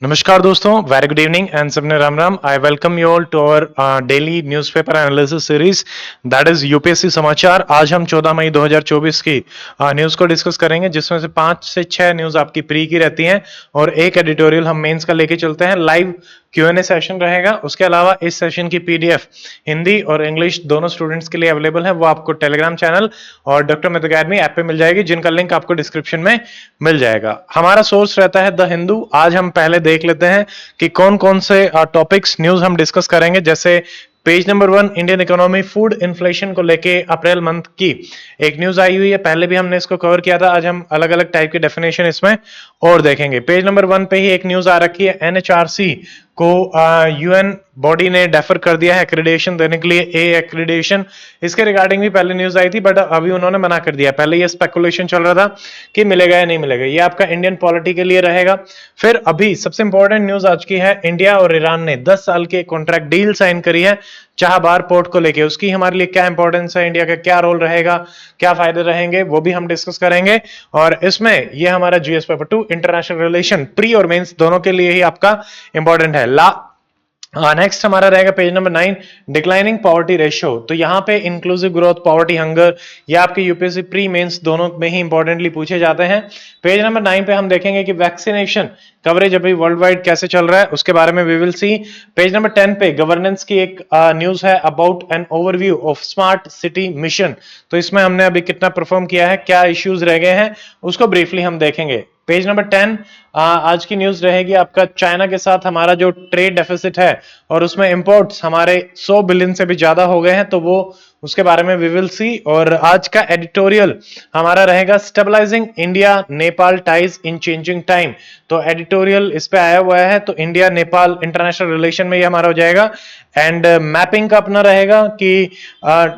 नमस्कार दोस्तों, very good evening and सबने Ram Ram. I welcome you all to our daily newspaper analysis series that is UPSC समाचार। आज हम 14 मई 2024 की न्यूज़ को डिस्कस करेंगे, जिसमें से 5 से 6 न्यूज़ आपकी प्री की रहती हैं और एक एडिटोरियल हम मेंस का लेके चलते हैं। लाइव Q&A सेशन रहेगा। उसके अलावा इस सेशन की पीडीएफ हिंदी और इंग्लिश दोनों स्टूडेंट्स के लिए अवेलेबल है। वो आपको टेलीग्राम चैनल और डॉक्टर मित अकेडमी ऐप पे मिल जाएगी, जिनका लिंक आपको डिस्क्रिप्शन में मिल जाएगा। हमारा सोर्स रहता है द हिंदू। आज हम पहले देख लेते हैं कि कौन कौन से टॉपिक्स न्यूज हम डिस्कस करेंगे। जैसे page number 1, Indian economy food inflation को लेके अप्रैल मंथ की एक न्यूज आई हुई है। पहले भी हमने इसको कवर किया था। आज हम अलग अलग टाइप की डेफिनेशन इसमें और देखेंगे। पेज नंबर 1 पे ही एक न्यूज आ रखी है, एनएचआरसी को यूएन बॉडी ने डेफर कर दिया है एक्रीडेशन देने के लिए, ए एक्रीडेशन। इसके रिगार्डिंग भी पहले न्यूज आई थी, बट अभी उन्होंने मना कर दिया। पहले ये स्पेकुलेशन चल रहा था कि मिलेगा या नहीं मिलेगा। ये आपका इंडियन पॉलिटी के लिए रहेगा। फिर अभी सबसे इंपॉर्टेंट न्यूज आज की है, इंडिया और ईरान ने 10 साल के कॉन्ट्रैक्ट डील साइन करी है चाहबार पोर्ट को लेके। उसकी हमारे लिए क्या इंपॉर्टेंस है, इंडिया का क्या रोल रहेगा, क्या फायदे रहेंगे, वो भी हम डिस्कस करेंगे। और इसमें ये हमारा GS paper 2 international relation pre और मेंस दोनों के लिए ही आपका इंपॉर्टेंट है। नेक्स्ट हमारा रहेगा page number 9, declining poverty ratio. तो यहाँ पे इंक्लूसिव ग्रोथ, पॉवर्टी, हंगर, ये आपके यूपीएससी प्री मेंस दोनों में ही इंपॉर्टेंटली पूछे जाते हैं। पेज नंबर 9 पे हम देखेंगे कि वैक्सीनेशन कवरेज अभी वर्ल्ड वाइड कैसे चल रहा है, उसके बारे में we will see. Page number 10 पे गवर्नेंस की एक न्यूज है, about an overview of smart city mission. तो इसमें हमने अभी कितना परफॉर्म किया है, क्या इश्यूज रह गए हैं, उसको ब्रीफली हम देखेंगे। पेज नंबर 10 आज की न्यूज रहेगी आपका, चाइना के साथ हमारा जो ट्रेड डेफिसिट है और उसमें इंपोर्ट्स हमारे 100 बिलियन से भी ज्यादा हो गए हैं, तो वो उसके बारे में वी विल सी। और आज का एडिटोरियल हमारा रहेगा, stabilising India Nepal ties in changing time. तो एडिटोरियल इस पे आया हुआ है, तो इंडिया नेपाल इंटरनेशनल रिलेशन में ये हमारा हो जाएगा। एंड मैपिंग का अपना रहेगा कि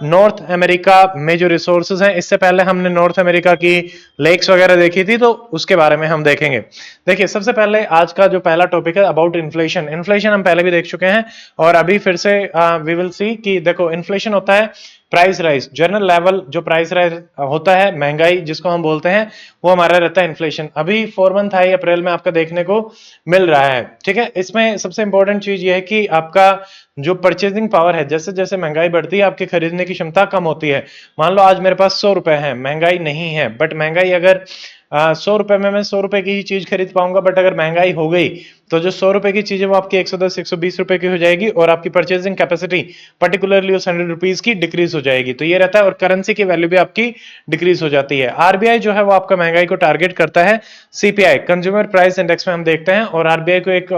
नॉर्थ अमेरिका में जो रिसोर्सेज हैं, इससे पहले हमने नॉर्थ अमेरिका की लेक्स वगैरह देखी थी, तो उसके बारे में हम देखेंगे। देखिए, सबसे पहले आज का जो पहला टॉपिक है अबाउट इन्फ्लेशन। इन्फ्लेशन हम पहले भी देख चुके हैं और अभी फिर से वी विल सी कि देखो, इन्फ्लेशन होता है प्राइस राइज, जनरल लेवल जो प्राइस राइज होता है, महंगाई जिसको हम बोलते हैं, वो हमारा रहता है इन्फ्लेशन। अभी 4 मंथ हाई अप्रैल में आपका देखने को मिल रहा है। ठीक है, इसमें सबसे इंपॉर्टेंट चीज ये है कि आपका जो परचेजिंग पावर है, जैसे जैसे महंगाई बढ़ती है आपकी खरीदने की क्षमता कम होती है। मान लो आज मेरे पास 100 रुपए है, महंगाई नहीं है, बट महंगाई अगर 100 रुपए में मैं 100 रुपए की ही चीज खरीद पाऊंगा, बट अगर महंगाई हो गई तो जो 100 रुपए की चीज है वो आपकी 110 120 रुपए की हो जाएगी और आपकी परचेजिंग कैपेसिटी पर्टिकुलरली उस 100 रुपीज की डिक्रीज हो जाएगी। तो ये रहता है, और करेंसी की वैल्यू भी आपकी डिक्रीज हो जाती है। आरबीआई जो है वो आपका महंगाई को टारगेट करता है, सीपीआई कंज्यूमर प्राइस इंडेक्स में हम देखते हैं, और आरबीआई को एक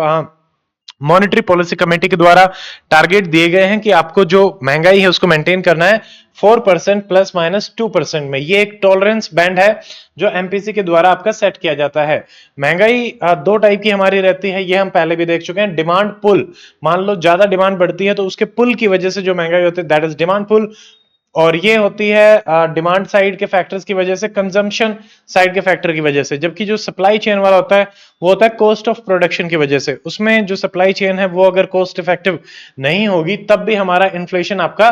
मॉनेटरी पॉलिसी कमेटी के द्वारा टारगेट दिए गए हैं कि आपको जो महंगाई है उसको मेंटेन करना है 4% प्लस माइनस 2% में। ये एक टॉलरेंस बैंड है जो एमपीसी के द्वारा आपका सेट किया जाता है। महंगाई दो टाइप की हमारी रहती है, ये हम पहले भी देख चुके हैं। डिमांड पुल, मान लो ज्यादा डिमांड बढ़ती है तो उसके पुल की वजह से जो महंगाई होती है, दैट इज डिमांड पुल। और ये होती है डिमांड साइड के फैक्टर्स की वजह से, कंजम्पशन साइड के फैक्टर की वजह से। जबकि जो सप्लाई चेन वाला होता है वो होता है कॉस्ट ऑफ प्रोडक्शन की वजह से। उसमें जो सप्लाई चेन है वो अगर कॉस्ट इफेक्टिव नहीं होगी तब भी हमारा इन्फ्लेशन आपका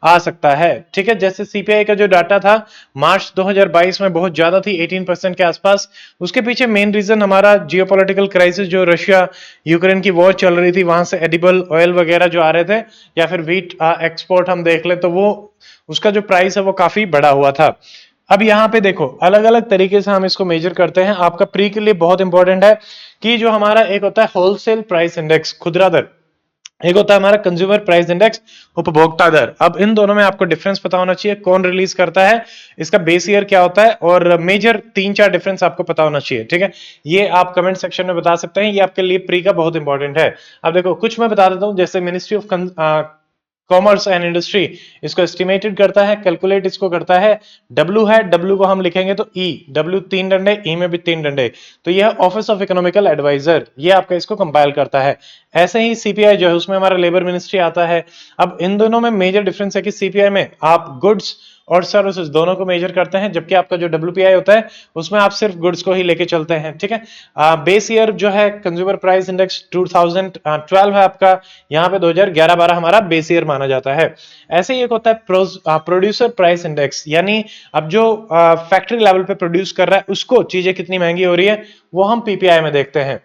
आ सकता है। ठीक है, जैसे सीपीआई का जो डाटा था मार्च 2022 में बहुत ज्यादा थी, 18% के आसपास। उसके पीछे मेन रीजन हमारा जियोपॉलिटिकल क्राइसिस, जो रशिया यूक्रेन की वॉर चल रही थी, वहां से एडिबल ऑयल वगैरह जो आ रहे थे, या फिर व्हीट एक्सपोर्ट हम देख ले, तो वो उसका जो प्राइस है वो काफी बढ़ा हुआ था। अब यहाँ पे देखो, अलग अलग तरीके से हम इसको मेजर करते हैं। आपका प्री के लिए बहुत इंपॉर्टेंट है कि जो हमारा एक होता है होलसेल प्राइस इंडेक्स, खुदरा दर, एक होता है हमारा कंज्यूमर प्राइस इंडेक्स, उपभोक्ता दर। अब इन दोनों में आपको डिफरेंस पता होना चाहिए, कौन रिलीज करता है, इसका बेस ईयर क्या होता है, और मेजर 3-4 डिफरेंस आपको पता होना चाहिए। ठीक है, ये आप कमेंट सेक्शन में बता सकते हैं, ये आपके लिए प्री का बहुत इंपॉर्टेंट है। अब देखो, कुछ मैं बता देता हूं, जैसे ministry of commerce and industry इसको एस्टिमेटेड करता है, कैलकुलेट इसको करता है। डब्ल्यू है, डब्ल्यू को हम लिखेंगे तो ई, डब्ल्यू 3 डंडे, ई में भी 3 डंडे, तो यह ऑफिस ऑफ इकोनॉमिकल एडवाइजर, ये आपका इसको कंपाइल करता है। ऐसे ही सीपीआई जो है उसमें हमारा लेबर मिनिस्ट्री आता है। अब इन दोनों में मेजर डिफरेंस है कि सीपीआई में आप गुड्स और सर्विसेज दोनों को मेजर करते हैं, जबकि आपका जो डब्ल्यूपीआई होता है उसमें आप सिर्फ गुड्स को ही लेके चलते हैं। ठीक है, बेस ईयर जो है कंज्यूमर प्राइस इंडेक्स 2012 है आपका, यहाँ पे 2011-12 हमारा बेस ईयर माना जाता है। ऐसे ही एक होता है प्रोड्यूसर प्राइस इंडेक्स, यानी अब जो फैक्ट्री लेवल पे प्रोड्यूस कर रहा है उसको चीजें कितनी महंगी हो रही है वो हम पीपीआई में देखते हैं।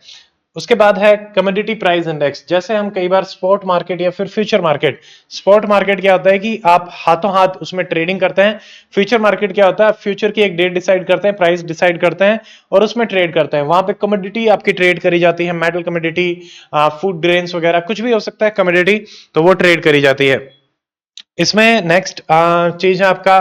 उसके बाद है कमोडिटी प्राइस इंडेक्स। जैसे हम कई बार स्पॉट मार्केट या फिर फ्यूचर मार्केट, स्पॉट मार्केट क्या होता है कि आप हाथों हाथ उसमें ट्रेडिंग करते हैं। फ्यूचर मार्केट क्या होता है, फ्यूचर की एक डेट डिसाइड करते हैं, प्राइस डिसाइड करते हैं और उसमें ट्रेड करते हैं। वहां पे कमोडिटी आपकी ट्रेड करी जाती है, मेटल कमोडिटी, फूड ग्रेन्स वगैरह कुछ भी हो सकता है कमोडिटी, तो वो ट्रेड करी जाती है। इसमें नेक्स्ट चीज है आपका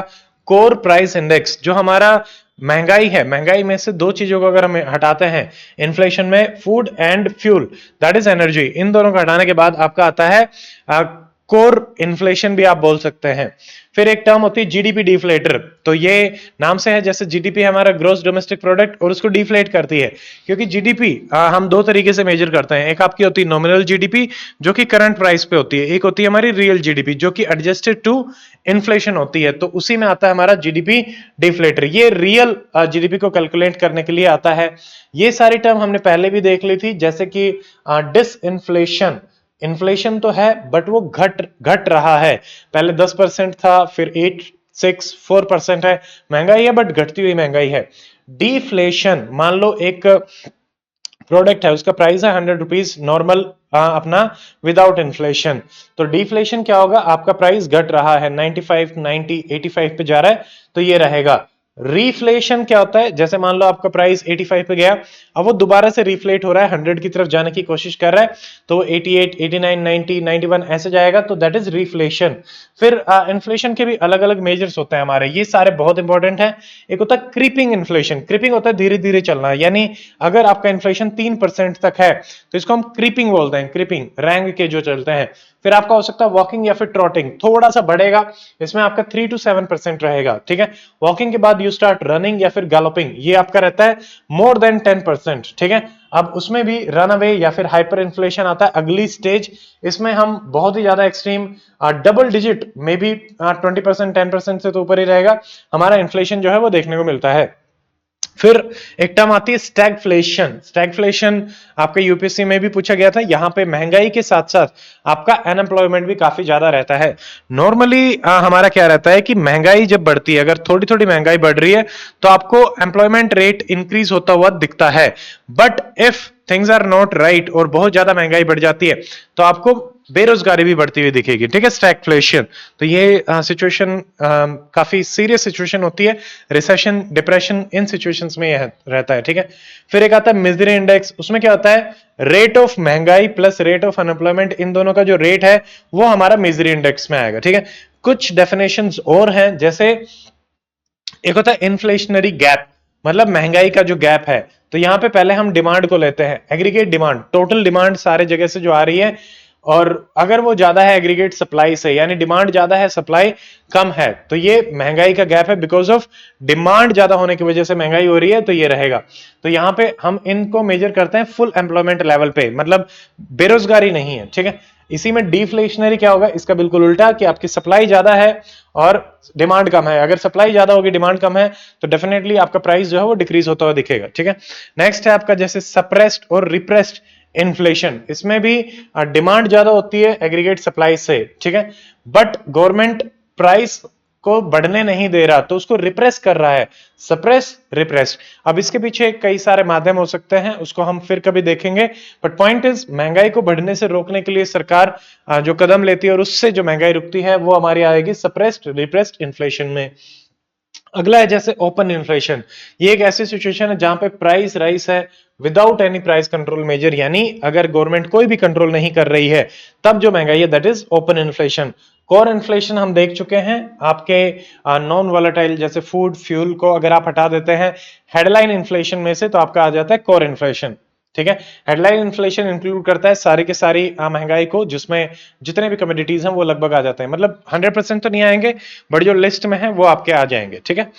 कोर प्राइस इंडेक्स। जो हमारा महंगाई है, महंगाई में से दो चीजों को अगर हम हटाते हैं इन्फ्लेशन में, food and fuel, that is energy, इन दोनों को हटाने के बाद आपका आता है कोर इन्फ्लेशन भी आप बोल सकते हैं। फिर एक टर्म होती है जीडीपी डिफ्लेटर। तो ये नाम से है, जैसे जीडीपी हमारा ग्रोस डोमेस्टिक प्रोडक्ट, और उसको डिफ्लेट करती है क्योंकि जीडीपी हम दो तरीके से मेजर करते हैं। एक आपकी होती है नॉमिनल जीडीपी जो कि करंट प्राइस पे होती है, एक होती है हमारी रियल जीडीपी जो कि एडजस्टेड टू इन्फ्लेशन होती है। तो उसी में आता है हमारा जीडीपी डिफ्लेटर, ये रियल जीडीपी को कैलकुलेट करने के लिए आता है। ये सारी टर्म हमने पहले भी देख ली थी, जैसे कि डिसइन्फ्लेशन। इन्फ्लेशन तो है बट वो घट रहा है, पहले 10% था, फिर 8, 6, 4% है, महंगाई है बट घटती हुई महंगाई है। डिफ्लेशन, मान लो एक प्रोडक्ट है, उसका प्राइस है 100 रुपीज नॉर्मल अपना विदाउट इन्फ्लेशन, तो डिफ्लेशन क्या होगा, आपका प्राइस घट रहा है 95, 90, 85 पे जा रहा है, तो ये रहेगा। रिफ्लेशन क्या होता है, जैसे मान लो आपका प्राइस 85 पे गया, अब वो दोबारा से रिफ्लेट हो रहा है, 100 की तरफ जाने की कोशिश कर रहा है, तो वो 88, 89, 90, 91 ऐसे जाएगा, तो दैट इज रिफ्लेशन। फिर इन्फ्लेशन के भी अलग अलग मेजर्स होते हैं हमारे, ये सारे बहुत इंपॉर्टेंट है। एक होता है क्रीपिंग इन्फ्लेशन, क्रीपिंग होता है धीरे धीरे चलना, यानी अगर आपका इन्फ्लेशन 3% तक है तो इसको हम क्रीपिंग बोलते हैं, क्रीपिंग रैंक के जो चलते हैं। फिर आपका हो सकता है वॉकिंग या फिर ट्रॉटिंग, थोड़ा सा बढ़ेगा, इसमें आपका 3 to 7% रहेगा, ठीक है। वॉकिंग के बाद यू स्टार्ट रनिंग या फिर गैलोपिंग, ये आपका रहता है मोर देन 10%, ठीक है। अब उसमें भी रन अवे या फिर हाइपर इन्फ्लेशन आता है अगली स्टेज, इसमें हम बहुत ही ज्यादा एक्सट्रीम डबल डिजिट में भी 20%, 10% से तो ऊपर ही रहेगा हमारा इन्फ्लेशन जो है वो देखने को मिलता है। फिर एक टर्म आती है स्टैगफ्लेशन। स्टैगफ्लेशन आपके यूपीएससी में भी पूछा गया था, यहां पे महंगाई के साथ साथ आपका अनएम्प्लॉयमेंट भी काफी ज्यादा रहता है। नॉर्मली हमारा क्या रहता है कि महंगाई जब बढ़ती है, अगर थोड़ी थोड़ी महंगाई बढ़ रही है तो आपको एम्प्लॉयमेंट रेट इंक्रीज होता हुआ दिखता है, but if things are not right और बहुत ज्यादा महंगाई बढ़ जाती है तो आपको बेरोजगारी भी बढ़ती हुई दिखेगी, ठीक है, स्टैगफ्लेशन। तो ये सिचुएशन काफी सीरियस सिचुएशन होती है, रिसेशन, डिप्रेशन, इन सिचुएशंस में यह रहता है, ठीक है। फिर एक आता है मिजरी इंडेक्स, उसमें क्या होता है, रेट ऑफ महंगाई प्लस रेट ऑफ अनएम्प्लॉयमेंट, इन दोनों का जो रेट है वो हमारा मिजरी इंडेक्स में आएगा, ठीक है। कुछ डेफिनेशंस और हैं, जैसे एक होता है इन्फ्लेशनरी गैप, मतलब महंगाई का जो गैप है। तो यहां पे पहले हम डिमांड को लेते हैं, एग्रीगेट डिमांड, टोटल डिमांड सारे जगह से जो आ रही है, और अगर वो ज्यादा है एग्रीगेट सप्लाई से, यानी डिमांड ज्यादा है सप्लाई कम है, तो ये महंगाई का गैप है, बिकॉज ऑफ डिमांड ज्यादा होने की वजह से महंगाई हो रही है, तो ये रहेगा। तो यहां पे हम इनको मेजर करते हैं फुल एम्प्लॉयमेंट लेवल पे, मतलब बेरोजगारी नहीं है, ठीक है। इसी में डिफ्लेशनरी क्या होगा, इसका बिल्कुल उल्टा, कि आपकी सप्लाई ज्यादा है और डिमांड कम है। अगर सप्लाई ज्यादा होगी डिमांड कम है तो डेफिनेटली आपका प्राइस जो है वो डिक्रीज होता हुआ दिखेगा, ठीक है। नेक्स्ट है आपका जैसे सप्रेस्ड और रिप्रेस्ड इन्फ्लेशन, इसमें भी डिमांड ज्यादा होती है एग्रीगेट सप्लाई से, ठीक है, बट गवर्नमेंट प्राइस को बढ़ने नहीं दे रहा तो उसको रिप्रेस कर रहा है, सप्रेस, रिप्रेस। अब इसके पीछे कई सारे माध्यम हो सकते हैं, उसको हम फिर कभी देखेंगे, बट पॉइंट इज महंगाई को बढ़ने से रोकने के लिए सरकार जो कदम लेती है और उससे जो महंगाई रुकती है वो हमारी आएगी सप्रेस्ड, रिप्रेस्ड इन्फ्लेशन में। अगला है जैसे ओपन इन्फ्लेशन, ये एक ऐसी सिचुएशन है जहां पे प्राइस राइस है without any price control measure, यानी अगर गवर्नमेंट कोई भी कंट्रोल नहीं कर रही है तब जो महंगाई है that is open inflation. Core inflation हम देख चुके हैं, आपके नॉन वॉलेटाइल जैसे फूड फ्यूल को अगर आप हटा देते हैं हेडलाइन इन्फ्लेशन में से तो आपका आ जाता है कोर इन्फ्लेशन, ठीक है। हेडलाइन इन्फ्लेशन इंक्लूड करता है सारी के सारी महंगाई को, जिसमें जितने भी कमोडिटीज हैं वो लगभग आ जाते हैं, मतलब 100% तो नहीं आएंगे बट जो लिस्ट में है वो आपके आ जाएंगे, ठीक है।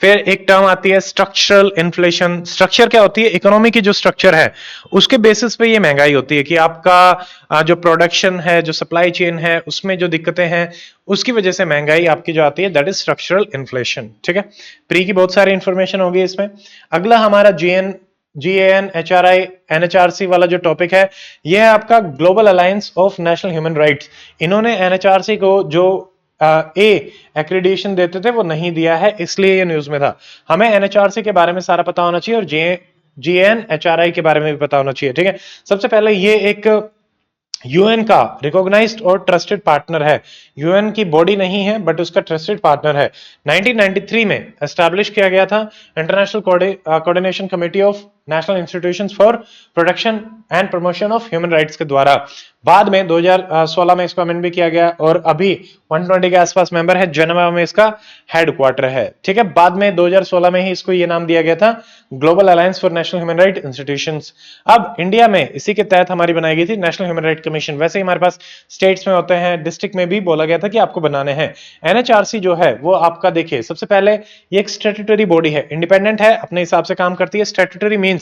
फिर एक टर्म आती है स्ट्रक्चरल इन्फ्लेशन। स्ट्रक्चर क्या होती है, इकोनॉमी की जो स्ट्रक्चर है उसके बेसिस पे ये महंगाई होती है, कि आपका जो प्रोडक्शन है, जो सप्लाई चेन है, उसमें जो दिक्कतें हैं उसकी वजह से महंगाई आपकी जो आती है दैट इज स्ट्रक्चरल इन्फ्लेशन, ठीक है। प्री की बहुत सारी इंफॉर्मेशन होगी इसमें। अगला हमारा GAN HRI NHRC वाला जो टॉपिक है, यह है आपका global alliance of national human rights. इन्होंने NHRC को जो ए एक्रेडिटेशन देते थे वो नहीं दिया है, इसलिए ये न्यूज में था। हमें NHRC के बारे में सारा पता होना चाहिए और GNHRI के बारे में भी पता होना चाहिए, ठीक है। सबसे पहले ये एक यूएन का रिकॉग्नाइज्ड और ट्रस्टेड पार्टनर है। यूएन की बॉडी नहीं है बट उसका ट्रस्टेड पार्टनर है। 1993 में एस्टैब्लिश किया गया था international coordination committee of national institutions for protection and promotion of human rights के द्वारा। बाद में 2016 में इसको अमेंड भी किया गया और अभी 120 के आसपास मेंबर है। जेनेवा में इसका हेडक्वार्टर है, ठीक है। बाद में 2016 में ही इसको ये नाम दिया गया था global alliance for national human right institutions. अब इंडिया में इसी के तहत हमारी बनाई गई थी नेशनल ह्यूमन राइट कमीशन। वैसे ही हमारे पास स्टेट्स में होते हैं, डिस्ट्रिक्ट में भी बोला गया था कि आपको बनाने हैं। एनएचआरसी जो है वो आपका देखिए, सबसे पहले ये एक स्टैट्यूटरी बॉडी है, इंडिपेंडेंट है, अपने हिसाब से काम करती है। स्टैट्यूटरी मींस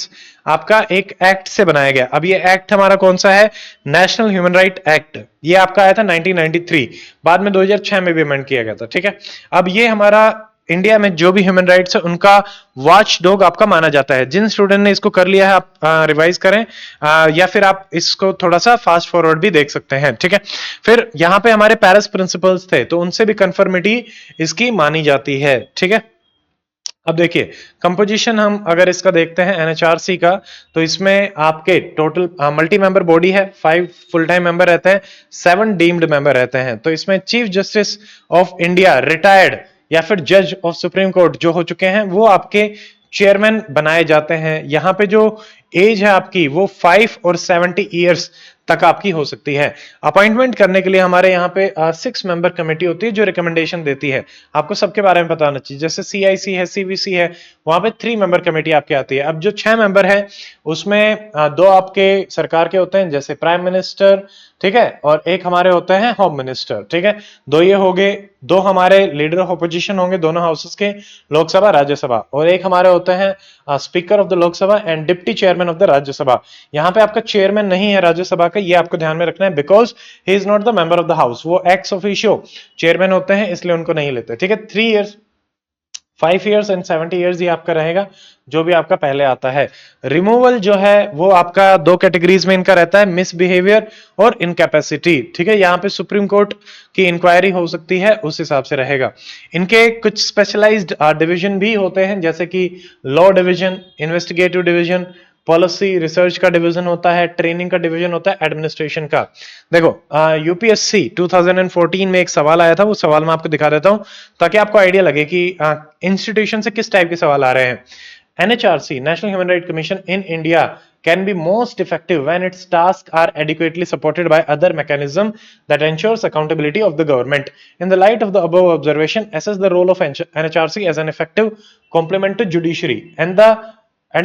आपका एक एक्ट से बनाया गया। अब ये एक्ट हमारा कौन सा है? National human right act. ये आपका आया था 1993, बाद में 2006 में भी अमेंड किया गया था, ठीक है। अब ये हमारा इंडिया में जो भी ह्यूमन राइट्स है उनका वॉच डॉग आपका माना जाता है। जिन स्टूडेंट ने इसको कर लिया है आप रिवाइज करें, या फिर आप इसको थोड़ा सा फास्ट फॉरवर्ड भी देख सकते हैं, ठीक है। फिर यहाँ पे हमारे पेरिस प्रिंसिपल्स थे तो उनसे भी कंफर्मिटी इसकी मानी जाती है, ठीक है। अब देखिए कंपोजिशन हम अगर इसका देखते हैं एनएचआरसी का, तो इसमें आपके टोटल मल्टी मेंबर बॉडी है, 5 फुल टाइम मेंबर रहते हैं, 7 डीम्ड मेंबर रहते हैं। तो इसमें chief justice of India retired या फिर जज ऑफ सुप्रीम कोर्ट जो हो चुके हैं वो आपके चेयरमैन बनाए जाते हैं। यहां पे जो एज है आपकी वो 5 और 70 ईयर्स तक आपकी हो सकती है। अपॉइंटमेंट करने के लिए हमारे यहाँ पे 6 मेंबर कमेटी होती है जो रिकमेंडेशन देती है। आपको सबके बारे में पता होना चाहिए, जैसे सीआईसी है, सीवीसी है, वहां पे 3 मेंबर कमेटी आपकी आती है। अब जो 6 मेंबर है उसमें 2 आपके सरकार के होते हैं जैसे प्राइम मिनिस्टर, ठीक है, और एक हमारे होते हैं होम मिनिस्टर, ठीक है। 2 ये हो गए, 2 हमारे लीडर ऑफ अपोजिशन होंगे दोनों हाउसेस के, लोकसभा राज्यसभा, और एक हमारे होते हैं speaker of the Lok Sabha and deputy chairman of the Rajya Sabha. यहाँ पे आपका चेयरमैन नहीं है राज्यसभा का, ये आपको ध्यान में रखना है, because he is not the member of the house. वो एक्स ऑफिशियो चेयरमैन होते हैं इसलिए उनको नहीं लेते, ठीक है। 3 इयर्स, 5 इयर्स एंड 70 इयर्स ये आपका रहेगा जो भी आपका पहले आता है। रिमूवल जो है वो आपका 2 कैटेगरीज में इनका रहता है, मिसबिहेवियर और इनकैपेसिटी, ठीक है। यहाँ पे सुप्रीम कोर्ट की इंक्वायरी हो सकती है, उस हिसाब से रहेगा। इनके कुछ स्पेशलाइज्ड डिवीजन भी होते हैं जैसे कि law division, investigative division, policy research का डिवीजन होता है, ट्रेनिंग का डिवीजन होता है, एडमिनिस्ट्रेशन का। देखो यूपीएससी 2014 में एक सवाल आया था, वो सवाल मैं आपको दिखा देता हूं ताकि आपको आइडिया लगे कि इंस्टीट्यूशन से किस टाइप के सवाल आ रहे हैं। NHRC, National Human Rights Commission in India, can be most effective when its tasks are adequately supported by other mechanism that ensures accountability of the government. In the light of the above observation, assess the role of NHRC as an effective complement to judiciary and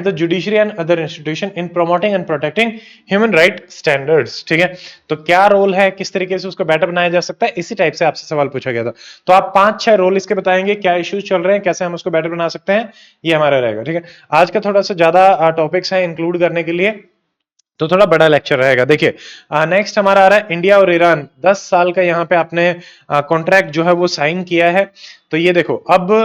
the judiciary and other institution in promoting and protecting human right standards, ठीक है। तो क्या role है, किस तरीके से उसको better बनाया जा सकता है, इसी टाइप से आपसे सवाल पूछा गया था। तो आप 5-6 रोल इसके बताएंगे, क्या इश्यूज चल रहे हैं, कैसे हम उसको बेटर बना सकते हैं, ये हमारा रहेगा, ठीक है। आज का थोड़ा सा ज्यादा टॉपिक्स है इंक्लूड करने के लिए, तो थोड़ा बड़ा लेक्चर रहेगा। देखिए नेक्स्ट हमारा आ रहा है इंडिया और ईरान, 10 साल का यहाँ पे आपने कॉन्ट्रैक्ट जो है वो साइन किया है। तो ये देखो अब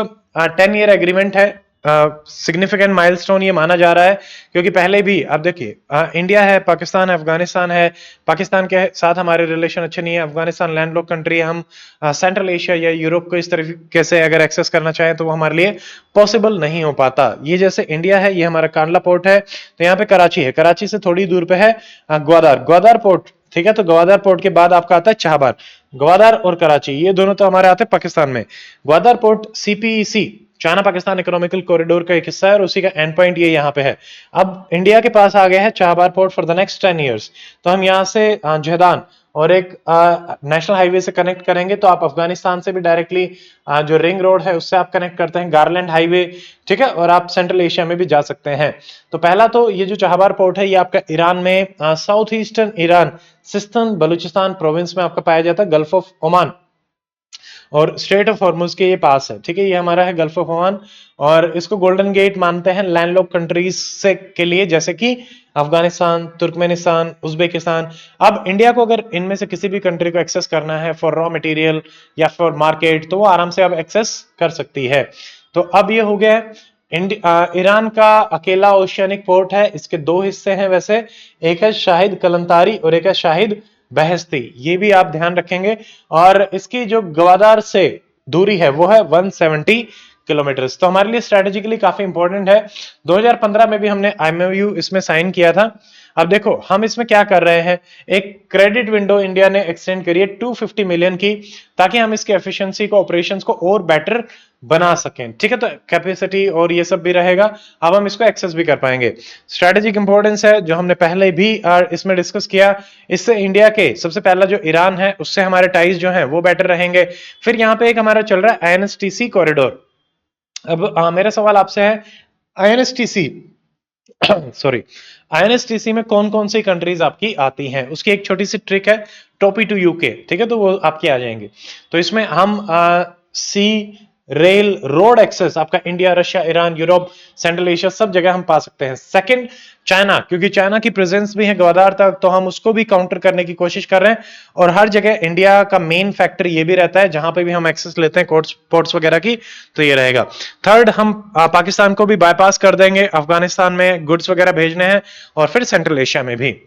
10 ईयर एग्रीमेंट है, सिग्निफिकेंट माइलस्टोन ये माना जा रहा है क्योंकि पहले भी आप देखिए इंडिया है, पाकिस्तान है, अफगानिस्तान है। पाकिस्तान के साथ हमारे रिलेशन अच्छे नहीं है, अफगानिस्तान लैंडलॉक कंट्री है, हम सेंट्रल एशिया या यूरोप को इस तरीके से अगर एक्सेस करना चाहें तो वो हमारे लिए पॉसिबल नहीं हो पाता। ये जैसे इंडिया है, ये हमारा कांडला पोर्ट है, तो यहाँ पे कराची है, कराची से थोड़ी दूर पे है ग्वादर पोर्ट, ठीक है। तो ग्वादर पोर्ट के बाद आपका आता है चाहबार। ग्वादर और कराची ये दोनों तो हमारे आते हैं पाकिस्तान में। Gwadar port CPEC, China Pakistan economical corridor का एक हिस्सा है और उसी का एंड पॉइंट ये यहाँ पे है। अब इंडिया के पास आ गया है Chabahar port for the next 10 years. तो हम यहाँ से जहदान और एक नेशनल हाईवे से कनेक्ट करेंगे, तो आप अफगानिस्तान से भी डायरेक्टली जो रिंग रोड है उससे आप कनेक्ट करते हैं, गारलैंड हाईवे, ठीक है, और आप सेंट्रल एशिया में भी जा सकते हैं। तो पहला तो ये जो चाहबार पोर्ट है ये आपका ईरान में, south eastern Iran, Sistan Balochistan province में आपका पाया जाता है, गल्फ ऑफ ओमान और स्ट्रेट ऑफ हॉर्मुज के ये पास है, ठीक है। ये हमारा है गल्फ ऑफ ओमान और इसको गोल्डन गेट मानते हैं लैंडलॉक कंट्रीज से के लिए, जैसे कि अफगानिस्तान, तुर्कमेनिस्तान, उज्बेकिस्तान। अब इंडिया को अगर इनमें से किसी भी कंट्री को एक्सेस करना है फॉर रॉ मटेरियल या फॉर मार्केट, तो वो आराम से अब एक्सेस कर सकती है। तो अब ये हो गया ईरान का अकेला ओशियानिक पोर्ट है, इसके 2 हिस्से हैं वैसे, एक है शाहिद कलंतारी और एक है शाहिद बहस्ती, ये भी आप ध्यान रखेंगे। और इसकी जो ग्वादर से दूरी है वो है 170 किलोमीटर। तो हमारे लिए स्ट्रेटेजिकली काफी इंपॉर्टेंट है। 2015 में भी हमने IMOU इसमें साइन किया था। अब देखो हम इसमें क्या कर रहे हैं, एक क्रेडिट विंडो इंडिया ने एक्सटेंड करी है 250 मिलियन की, ताकि हम इसके एफिशिएंसी को, ऑपरेशंस को और बेटर बना सकें। ठीक है, तो कैपेसिटी और ये सब भी रहेगा, अब हम इसको एक्सेस भी कर पाएंगे। स्ट्रेटेजिक इंपॉर्टेंस है जो हमने पहले भी इसमें डिस्कस किया। इससे इंडिया के सबसे पहला जो ईरान है उससे हमारे टाइज जो हैं वो बेटर रहेंगे। फिर यहाँ पे एक हमारा चल रहा है INSTC कॉरिडोर। अब मेरा सवाल आपसे है, INSTC सॉरी, INSTC में कौन कौन सी कंट्रीज आपकी आती हैं, उसकी एक छोटी सी ट्रिक है, टॉपी टू यूके। ठीक है, तो वो आपकी आ जाएंगे। तो इसमें हम सी, रेल, रोड एक्सेस आपका India, Russia, Iran, Europe, central Asia, सब जगह हम पा सकते हैं। सेकंड, चाइना, क्योंकि चाइना की प्रेजेंस भी है ग्वादार तक, तो हम उसको भी काउंटर करने की कोशिश कर रहे हैं। और हर जगह इंडिया का मेन फैक्टर ये भी रहता है, जहां पे भी हम एक्सेस लेते हैं पोर्ट्स वगैरह की, तो ये रहेगा। थर्ड, हम पाकिस्तान को भी बाईपास कर देंगे, अफगानिस्तान में गुड्स वगैरह भेजने हैं, और फिर सेंट्रल एशिया में भी।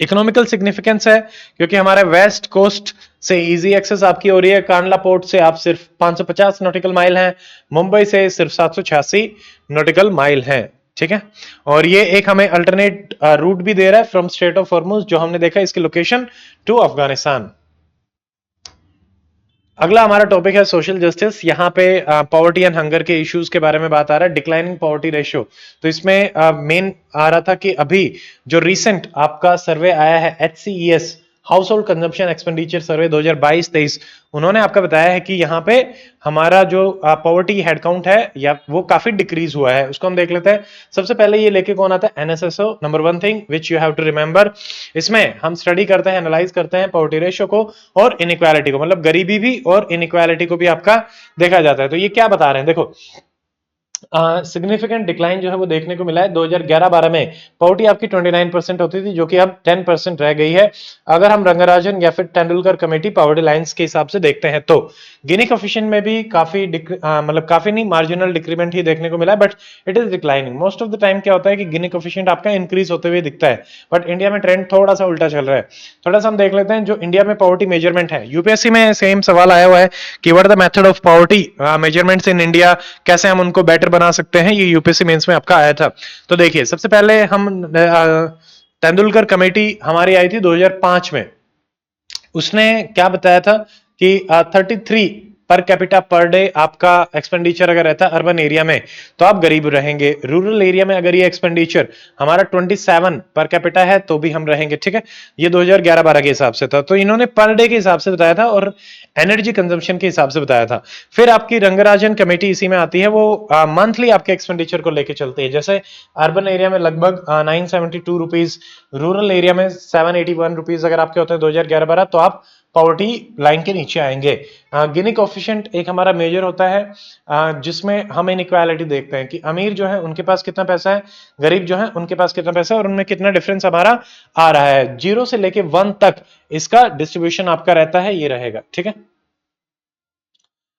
इकोनॉमिकल सिग्निफिकेंस है, क्योंकि हमारे वेस्ट कोस्ट से इजी एक्सेस आपकी हो रही है। कांडला पोर्ट से आप सिर्फ 550 नॉटिकल माइल हैं, मुंबई से सिर्फ 786 नॉटिकल माइल हैं। ठीक है, और ये एक हमें अल्टरनेट रूट भी दे रहा है फ्रॉम स्ट्रेट ऑफ हॉर्मुज, जो हमने देखा इसकी लोकेशन टू अफगानिस्तान। अगला हमारा टॉपिक है सोशल जस्टिस। यहाँ पे पॉवर्टी एंड हंगर के इश्यूज के बारे में बात आ रहा है, डिक्लाइनिंग पॉवर्टी रेशियो। तो इसमें मेन आ रहा था कि अभी जो रिसेंट आपका सर्वे आया है HCES, house hold consumption expenditure सर्वे 2022-23, उन्होंने आपका बताया है कि यहाँ पे हमारा जो पॉवर्टी हेडकाउंट है या वो काफी डिक्रीज हुआ है। उसको हम देख लेते हैं। सबसे पहले ये लेके कौन आता है, NSSO, number 1 thing which you have to remember. इसमें हम स्टडी करते हैं, एनालाइज करते हैं पॉवर्टी रेशियो को और इनइक्वालिटी को, मतलब गरीबी भी और इनइक्वालिटी को भी आपका देखा जाता है। तो ये क्या बता रहे हैं, देखो सिग्निफिकेंट डिक्लाइन जो है वो देखने को मिला है। 2011-12 में पॉवर्टी आपकी 29% होती थी, जो कि अब 10% रह गई है। अगर हम रंगराजन या फिर तेंदुलकर कमेटी पॉवर्टी लाइंस के हिसाब से देखते हैं, तो गिनी कोफिशिएंट में भी काफी मतलब काफी नहीं, मार्जिनल डिक्रीमेंट ही देखने को मिला है, but it is declining. Most of the time क्या होता है कि गिनी कोफिशिएंट आपका इंक्रीज होते हुए दिखता है, बट इंडिया में ट्रेंड थोड़ा सा उल्टा चल रहा है। थोड़ा सा हम देख लेते हैं जो इंडिया में पॉवर्टी मेजरमेंट है। यूपीएससी में सेम सवाल आया हुआ है कि what are the method of poverty measurements in India, कैसे हम उनको बेटर बना सकते हैं। ये यूपीएससी मेंस में आपका आया था। तो देखिए, सबसे पहले हम तेंदुलकर कमेटी हमारी आई थी 2005 में। उसने क्या बताया था कि 33 पर कैपिटा पर डे आपका एक्सपेंडिचर अगर रहता है अर्बन एरिया में, तो आप गरीब रहेंगे। रूरल एरिया में अगर ये एक्सपेंडिचर हमारा 27 पर कैपिटा है, तो भी हम रहेंगे। ठीक है, ये 2011-12 के हिसाब से था। तो इन्होंने पर डे के हिसाब से बताया था और एनर्जी कंजम्पशन के हिसाब से बताया था। फिर आपकी रंगराजन कमेटी इसी में आती है, वो मंथली आपके एक्सपेंडिचर को लेके चलती है। जैसे अर्बन एरिया में लगभग 972 रुपीज, रूरल एरिया में 781 रुपीज अगर आपके होते हैं 2011-12, तो आप पॉवर्टी लाइन के नीचे आएंगे। गिनी कोफिशिएंट एक हमारा मेजर होता है जिसमें हम इनइक्वालिटी देखते हैं कि अमीर जो है उनके पास कितना पैसा है, गरीब जो है उनके पास कितना पैसा है, और उनमें कितना डिफरेंस हमारा आ रहा है। 0 से लेके 1 तक इसका डिस्ट्रीब्यूशन आपका रहता है, ये रहेगा। ठीक है,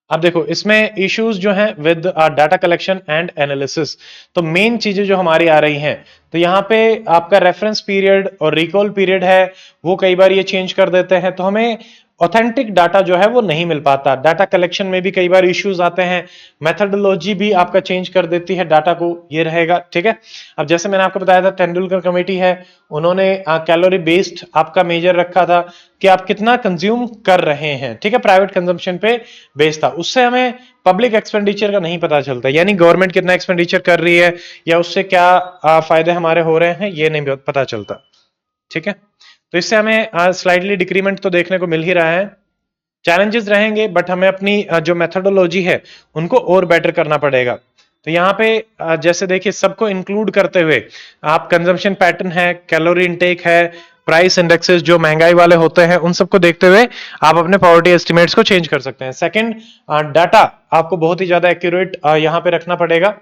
अब देखो इसमें इश्यूज जो हैं with data collection and analysis. तो मेन चीजें जो हमारी आ रही हैं, तो यहाँ पे आपका रेफरेंस पीरियड और रिकॉल पीरियड है, वो कई बार ये चेंज कर देते हैं, तो हमें ऑथेंटिक डाटा जो है वो नहीं मिल पाता। डाटा कलेक्शन में भी कई बार इश्यूज आते हैं, मेथडोलॉजी भी आपका चेंज कर देती है डाटा को, ये रहेगा। ठीक है, अब जैसे मैंने आपको बताया था तेंदुलकर कमेटी है, उन्होंने कैलोरी बेस्ड आपका मेजर रखा था कि आप कितना कंज्यूम कर रहे हैं। ठीक है, प्राइवेट कंजम्पशन पे बेस्ड था। उससे हमें पब्लिक एक्सपेंडिचर का नहीं पता चलता, यानी गवर्नमेंट कितना एक्सपेंडिचर कर रही है या उससे क्या फायदे हमारे हो रहे हैं, ये नहीं पता चलता। ठीक है, तो इससे हमें स्लाइडली डिक्रीमेंट तो देखने को मिल ही रहा है। चैलेंजेस रहेंगे, बट हमें अपनी जो मेथडोलॉजी है उनको और बेटर करना पड़ेगा। तो यहाँ पे जैसे देखिए, सबको इंक्लूड करते हुए आप कंजम्पशन पैटर्न है, कैलोरी इनटेक है, प्राइस इंडेक्सेस जो महंगाई वाले होते हैं, उन सबको देखते हुए आप अपने पॉवर्टी एस्टिमेट्स को चेंज कर सकते हैं। सेकंड, डाटा आपको बहुत ही ज्यादा एक्यूरेट यहाँ पे रखना पड़ेगा।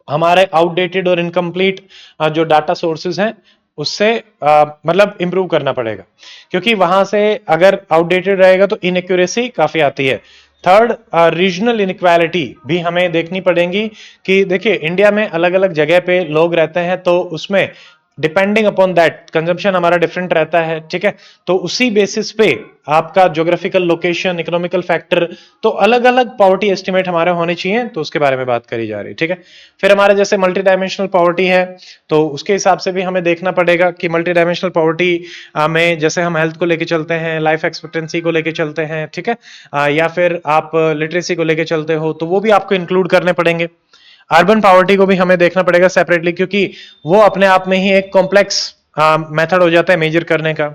हमारे आउटडेटेड और इनकम्प्लीट जो डाटा सोर्सेज हैं उससे मतलब इंप्रूव करना पड़ेगा, क्योंकि वहां से अगर आउटडेटेड रहेगा तो इनएक्यूरेसी काफी आती है। थर्ड, रीजनल इनइक्वालिटी भी हमें देखनी पड़ेगी कि देखिए इंडिया में अलग अलग जगह पे लोग रहते हैं, तो उसमें डिपेंडिंग अपॉन दैट कंजम्पशन हमारा डिफरेंट रहता है, ठीक है। तो उसी बेसिस पे आपका ज्योग्राफिकल लोकेशन, इकोनॉमिकल फैक्टर, तो अलग अलग पॉवर्टी एस्टिमेट हमारे होने चाहिए, तो उसके बारे में बात करी जा रही है, ठीक है। फिर हमारे जैसे मल्टी डायमेंशनल पॉवर्टी है, तो उसके हिसाब से भी हमें देखना पड़ेगा कि मल्टी डायमेंशनल पॉवर्टी में जैसे हम हेल्थ को लेके चलते हैं, लाइफ एक्सपेक्टेंसी को लेके चलते हैं, ठीक है, या फिर आप लिटरेसी को लेके चलते हो, तो वो भी आपको इंक्लूड करने पड़ेंगे। अर्बन पॉवर्टी को भी हमें देखना पड़ेगा सेपरेटली, क्योंकि वो अपने आप में ही एक कॉम्प्लेक्स मेथड हो जाता है मेजर करने का।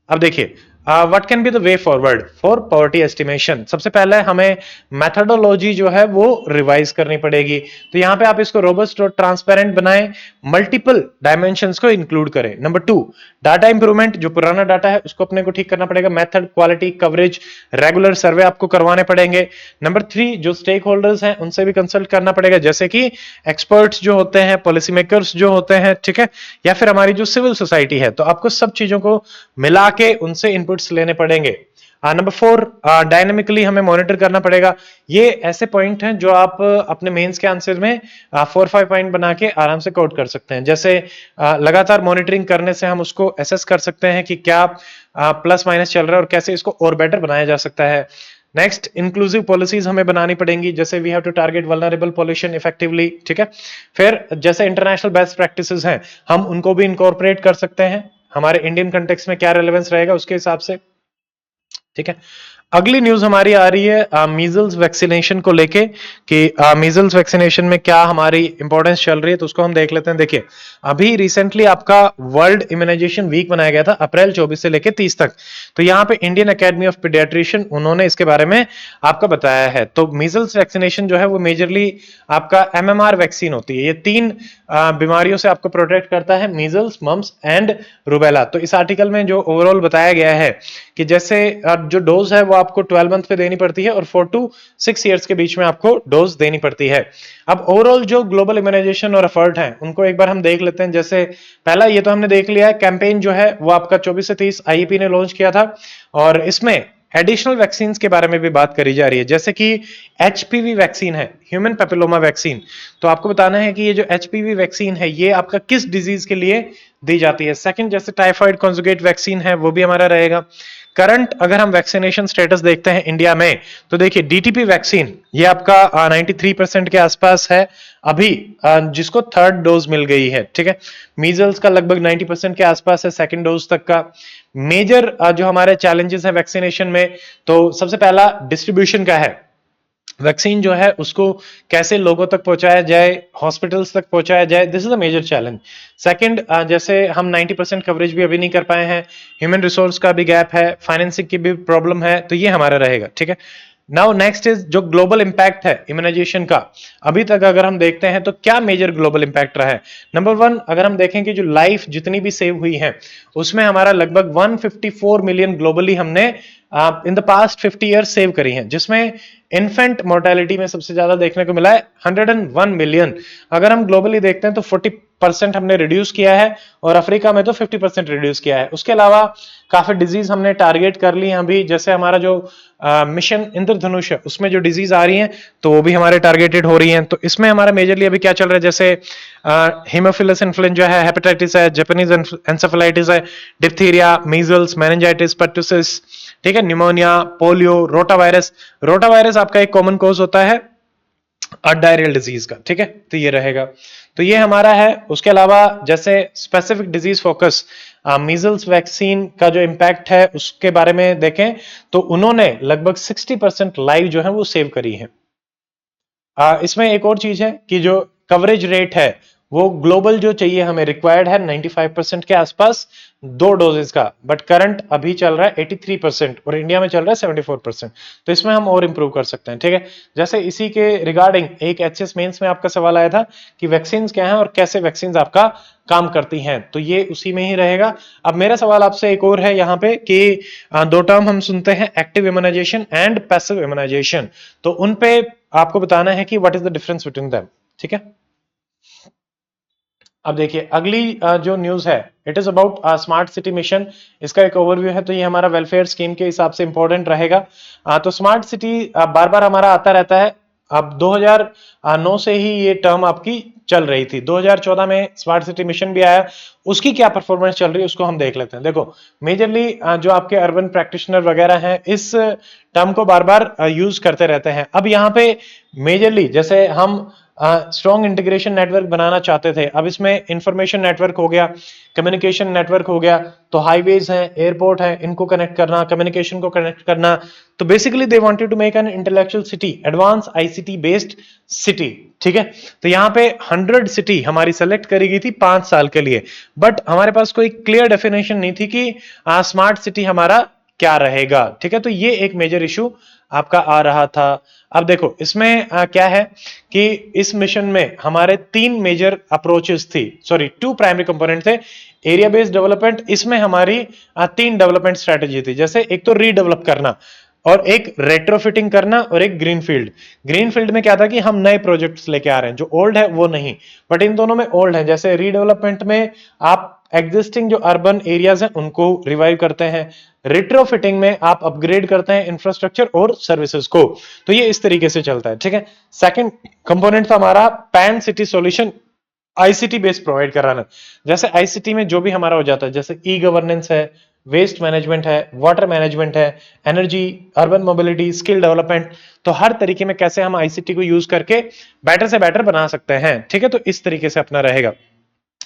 अब देखिए, what can be the way forward for poverty estimation. सबसे पहले हमें मेथडोलॉजी जो है वो रिवाइज करनी पड़ेगी। तो यहां पे आप इसको रोबस्ट और ट्रांसपेरेंट बनाएं, मल्टीपल डायमेंशंस को इंक्लूड करें। नंबर 2, डाटा इंप्रूवमेंट, जो पुराना डाटा है उसको अपने को ठीक करना पड़ेगा। मेथड, क्वालिटी, कवरेज, रेगुलर सर्वे आपको करवाने पड़ेंगे। नंबर 3, जो स्टेक होल्डर्स हैं उनसे भी कंसल्ट करना पड़ेगा, जैसे कि एक्सपर्ट्स जो होते हैं, पॉलिसी मेकर्स जो होते हैं, ठीक है, या फिर हमारी जो सिविल सोसाइटी है। तो आपको सब चीजों को मिला के उनसे इनपुट्स लेने पड़ेंगे। नंबर 4, डायनेमिकली हमें मॉनिटर करना पड़ेगा। ये ऐसे पॉइंट हैं जो आप अपने मेंस के आंसर में 4-5 पॉइंट बना के आराम से कोट कर सकते हैं। जैसे लगातार मॉनिटरिंग करने से हम उसको एसेस कर सकते हैं कि क्या प्लस माइनस चल रहा है और कैसे इसको और बेटर बनाया जा सकता है। नेक्स्ट, इंक्लूसिव पॉलिसीज हमें बनानी पड़ेंगी, जैसे we have to target vulnerable pollution effectively, ठीक है। फिर जैसे इंटरनेशनल बेस्ट प्रैक्टिसेस हैं, हम उनको भी इनकॉर्पोरेट कर सकते हैं, हमारे इंडियन कंटेक्स्ट में क्या रेलेवेंस रहेगा उसके हिसाब से, ठीक है। अगली न्यूज हमारी आ रही है मीजल्स वैक्सीनेशन को लेके, कि मीजल्स वैक्सीनेशन में क्या हमारी इंपॉर्टेंस चल रही है, तो उसको हम देख लेते हैं। देखिए, अभी रिसेंटली आपका वर्ल्ड इम्यूनाइजेशन वीक बनाया गया था, अप्रैल 24 से लेके 30 तक। तो यहाँ पे इंडियन एकेडमी ऑफ पीडियाट्रिशियन उन्होंने इसके बारे में आपका बताया है। तो मीजल्स वैक्सीनेशन जो है वो मेजरली आपका एमएमआर वैक्सीन होती है। ये 3 बीमारियों से आपको प्रोटेक्ट करता है, मीजल्स, मम्स एंड रूबेला। तो इस आर्टिकल में जो ओवरऑल बताया गया है कि जैसे जो डोज है वो आपको 12 मंथ पे देनी पड़ती है और 4 to 6 इयर्स के बीच में आपको डोज देनी पड़ती है। अब ओवरऑल जो ग्लोबल इम्यूनाइजेशन और एफर्ट है उनको एक बार हम देख लेते हैं। जैसे पहला ये तो हमने देख लिया है, कैंपेन जो है वो आपका 24 से 30 आईईपी ने लॉन्च किया था, और इसमें एडिशनल वैक्सीन के बारे में भी बात करी जा रही है, जैसे कि एचपीवी वैक्सीन है, ह्यूमन पेपिलोमा वैक्सीन। तो आपको बताना है कि ये जो एचपीवी वैक्सीन है ये आपका किस डिजीज के लिए दी जाती है। सेकंड, जैसे टाइफाइड कॉन्जुगेट वैक्सीन है वो भी हमारा रहेगा। करंट अगर हम वैक्सीनेशन स्टेटस देखते हैं इंडिया में, तो देखिए डीटीपी वैक्सीन ये आपका 93% के आसपास है अभी, जिसको 3rd डोज मिल गई है, ठीक है। मीजल्स का लगभग 90% के आसपास है 2nd डोज तक का। मेजर जो हमारे चैलेंजेस है वैक्सीनेशन में, तो सबसे पहला डिस्ट्रीब्यूशन का है। वैक्सीन जो है उसको कैसे लोगों तक पहुंचाया जाए, हॉस्पिटल्स तक पहुंचाया जाए, this is a major challenge. Second, जैसे हम 90% कवरेज भी अभी नहीं कर पाए हैं, ह्यूमन रिसोर्स का भी गैप है, फाइनेंसिंग की भी प्रॉब्लम है, तो ये हमारा रहेगा, ठीक है। नाउ नेक्स्ट इज जो ग्लोबल इंपैक्ट है इम्यूनाइजेशन का, अभी तक अगर हम देखते हैं तो क्या मेजर ग्लोबल इंपैक्ट रहा है। नंबर 1, अगर हम देखें कि जो लाइफ जितनी भी सेव हुई है उसमें हमारा लगभग 154 मिलियन ग्लोबली हमने in the past 50 years save करी हैं, जिसमें इन्फेंट मोर्टेलिटी में सबसे ज्यादा देखने को मिला है 101 मिलियन। अगर हम ग्लोबली देखते हैं तो 40% हमने रिड्यूस किया है, और अफ्रीका में तो 50% रिड्यूस किया है। उसके अलावा काफी डिजीज हमने टारगेट कर ली हैं अभी, जैसे हमारा जो मिशन इंद्रधनुष है उसमें जो डिजीज आ रही हैं तो वो भी हमारे टारगेटेड हो रही हैं। तो इसमें हमारा मेजरली अभी क्या चल रहा है, जैसे हीमोफिलस इन्फ्लुएंजा है, हेपेटाइटिस है, जापानीज एंसेफेलाइटिस है, डिप्थीरिया, मीजल्स, मेनिंजाइटिस, पर्टुसिस, ठीक है, निमोनिया, पोलियो, रोटावायरस। रोटावायरस आपका एक कॉमन कॉज होता है डायरियल डिजीज का, ठीक है, तो ये रहेगा। तो ये हमारा है। उसके अलावा जैसे specific disease focus, measles vaccine का जो इंपैक्ट है उसके बारे में देखें तो उन्होंने लगभग 60% लाइव जो है वो सेव करी है। इसमें एक और चीज है कि जो कवरेज रेट है वो ग्लोबल जो चाहिए हमें रिक्वायर्ड है 95% के आसपास 2 डोजेस का, बट करंट अभी चल रहा है 83% और इंडिया में चल रहा है 74%। तो इसमें हम और इंप्रूव कर सकते हैं, ठीक है। जैसे इसी के रिगार्डिंग एक एचएस मेंस में आपका सवाल आया था कि वैक्सीन क्या है और कैसे वैक्सीन आपका काम करती हैं, तो ये उसी में ही रहेगा। अब मेरा सवाल आपसे एक और है यहाँ पे कि 2 टर्म हम सुनते हैं, active immunisation and passive immunisation, तो उन पे आपको बताना है कि what is the difference between them, ठीक है। अब देखिए अगली जो न्यूज है, it is about smart city mission. इसका एक ओवरव्यू है, तो ये हमारा वेलफेयर स्कीम के हिसाब से इंपॉर्टेंट रहेगा। तो स्मार्ट सिटी बार बार हमारा आता रहता है। अब 2009 से ही ये टर्म आपकी चल रही थी। 2014 में स्मार्ट सिटी मिशन भी आया, उसकी क्या परफॉर्मेंस चल रही है उसको हम देख लेते हैं। देखो मेजरली जो आपके अर्बन प्रैक्टिशनर वगैरह हैं इस टर्म को बार बार यूज करते रहते हैं। अब यहाँ पे मेजरली जैसे हम स्ट्रॉन्ग इंटीग्रेशन नेटवर्क बनाना चाहते थे, अब इसमें इंफॉर्मेशन नेटवर्क हो गया, कम्युनिकेशन नेटवर्क हो गया, तो हाईवेज हैं, एयरपोर्ट है, इनको कनेक्ट करना, कम्युनिकेशन को कनेक्ट करना। तो basically they wanted to make an intellectual city, advance ICT based city. ठीक है, तो यहाँ पे 100 सिटी हमारी सेलेक्ट करी गई थी 5 साल के लिए, बट हमारे पास कोई क्लियर डेफिनेशन नहीं थी कि स्मार्ट सिटी हमारा क्या रहेगा। ठीक है, तो ये एक मेजर इशू आपका आ रहा था। अब देखो इसमें क्या है कि इस मिशन में हमारे 3 मेजर अप्रोचेस थी, सॉरी 2 प्राइमरी कंपोनेंट थे। एरिया बेस्ड डेवलपमेंट, इसमें हमारी 3 डेवलपमेंट स्ट्रेटेजी थी। जैसे एक तो रीडेवलप करना, और एक रेट्रोफिटिंग करना, और एक ग्रीनफील्ड। ग्रीनफील्ड में क्या था कि हम नए प्रोजेक्ट्स लेके आ रहे हैं, जो ओल्ड है वो नहीं, बट इन दोनों में ओल्ड है। जैसे रीडेवलपमेंट में आप एग्जिस्टिंग जो अर्बन एरियाज हैं उनको रिवाइव करते हैं, रिट्रोफिटिंग में आप अपग्रेड करते हैं इंफ्रास्ट्रक्चर और सर्विसेज को। तो ये इस तरीके से चलता है। ठीक है, सेकंड कंपोनेंट था हमारा pan city solution, ICT based provide कराना। जैसे आईसीटी में जो भी हमारा हो जाता है, जैसे ई गवर्नेंस है, वेस्ट मैनेजमेंट है, वाटर मैनेजमेंट है, energy, urban mobility, skill development, तो हर तरीके में कैसे हम आईसीटी को यूज करके बेटर से बेटर बना सकते हैं। ठीक है, तो इस तरीके से अपना रहेगा।